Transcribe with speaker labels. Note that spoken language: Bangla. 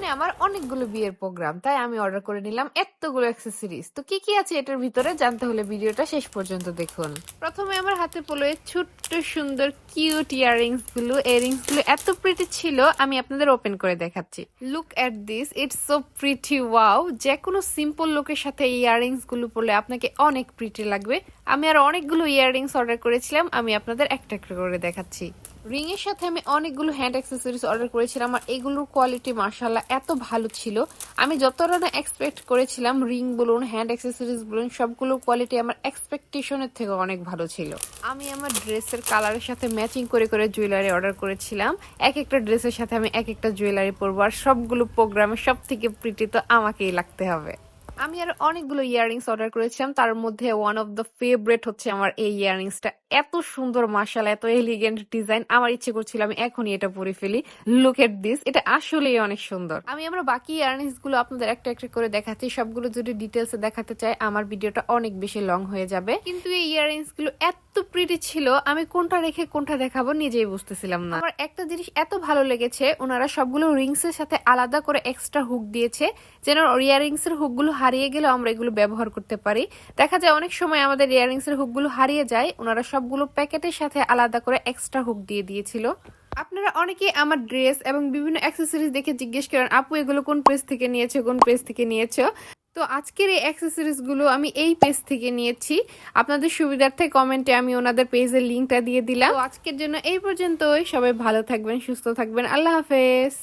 Speaker 1: সামনে আমার অনেকগুলো বিয়ের প্রোগ্রাম, তাই আমি অর্ডার করে নিলাম এতগুলো অ্যাক্সেসরিজ। তো কি কি আছে এটার ভিতরে জানতে হলে ভিডিওটা শেষ পর্যন্ত দেখুন। প্রথমে আমার হাতে পড়লো এই ছোট্ট সুন্দর কিউট ইয়াররিংস গুলো। ইয়াররিংস গুলো এত প্রিটি ছিল, আমি আপনাদের ওপেন করে দেখাচ্ছি। Look at this, it's so pretty, wow. যে কোনো সিম্পল লুকের সাথে এই ইয়াররিংস গুলো পরলে আপনাকে অনেক প্রিটি লাগবে। আমি আর অনেকগুলো ইয়াররিংস অর্ডার করেছিলাম, আমি আপনাদের একটা একটা করে দেখাচ্ছি। রিং এর সাথে আমি অনেকগুলো হ্যান্ড অ্যাক্সেসরিজ অর্ডার করেছিলাম, আর এগুলোর কোয়ালিটি মাশাআল্লাহ এত ভালো ছিল। আমি যতটা না এক্সপেক্ট করেছিলাম, রিং বলুন হ্যান্ড অ্যাক্সেসরিজ বলুন সবগুলোর কোয়ালিটি আমার এক্সপেকটেশনের থেকে অনেক ভালো ছিল। আমি আমার ড্রেসের কালারের সাথে ম্যাচিং করে করে জুয়েলারি অর্ডার করেছিলাম। এক একটা ড্রেসের সাথে আমি এক একটা জুয়েলারি পরবো, আর সবগুলো প্রোগ্রামে সব থেকে প্রিটি তো আমাকেই লাগতে হবে। আমি আর অনেকগুলো ইয়াররিংস অর্ডার করেছিলাম, তার মধ্যে ওয়ান অফ দ্য ফেভারিট হচ্ছে আমার এই ইয়াররিংসটা। এত সুন্দর মাশাআল্লাহ, এত এলিগেন্ট ডিজাইন, আমার ইচ্ছে করছিল আমি এখনই এটা পরে ফেলি। লুক এট দিস, এটা আসলেই অনেক সুন্দর। আমি আমার বাকি ইয়াররিংস গুলো আপনাদের একটা একটা করে দেখাচ্ছি। সবগুলো যদি ডিটেলসে দেখাতে চাই আমার ভিডিওটা অনেক বেশি লং হয়ে যাবে, কিন্তু এই ইয়াররিংস গুলো এত প্রিটি ছিল, আমি কোনটা রেখে কোনটা দেখাবো নিজেই বুঝতেছিলাম না। আমার একটা জিনিস এত ভালো লেগেছে, ওনারা সবগুলো রিংস এর সাথে আলাদা করে এক্সট্রা হুক দিয়েছে, যেন ইয়াররিংস এর হুক গুলো হারিয়ে গেলে আমরা এগুলো ব্যবহার করতে পারি। দেখা যায় অনেক সময় আমাদের ইয়াররিংস এর হুক গুলো হারিয়ে যায়, ওনারা সবগুলো প্যাকেটের সাথে আলাদা করে এক্সট্রা হুক দিয়ে দিয়েছিল। আপনারা অনেকে আমার ড্রেস এবং বিভিন্ন অ্যাক্সেসরিজ দেখে জিজ্ঞেস করেন, আপু এগুলো কোন পেজ থেকে নিয়েছো, কোন পেজ থেকে নিয়েছো? তো আজকের এই অ্যাক্সেসরিজ গুলো আমি এই পেজ থেকে নিয়েছি। আপনাদের সুবিধার্থে কমেন্টে আমি ওনাদের পেজের লিঙ্কটা দিয়ে দিলাম। তো আজকের জন্য এই পর্যন্তই। সবাই ভালো থাকবেন, সুস্থ থাকবেন। আল্লাহ হাফেজ।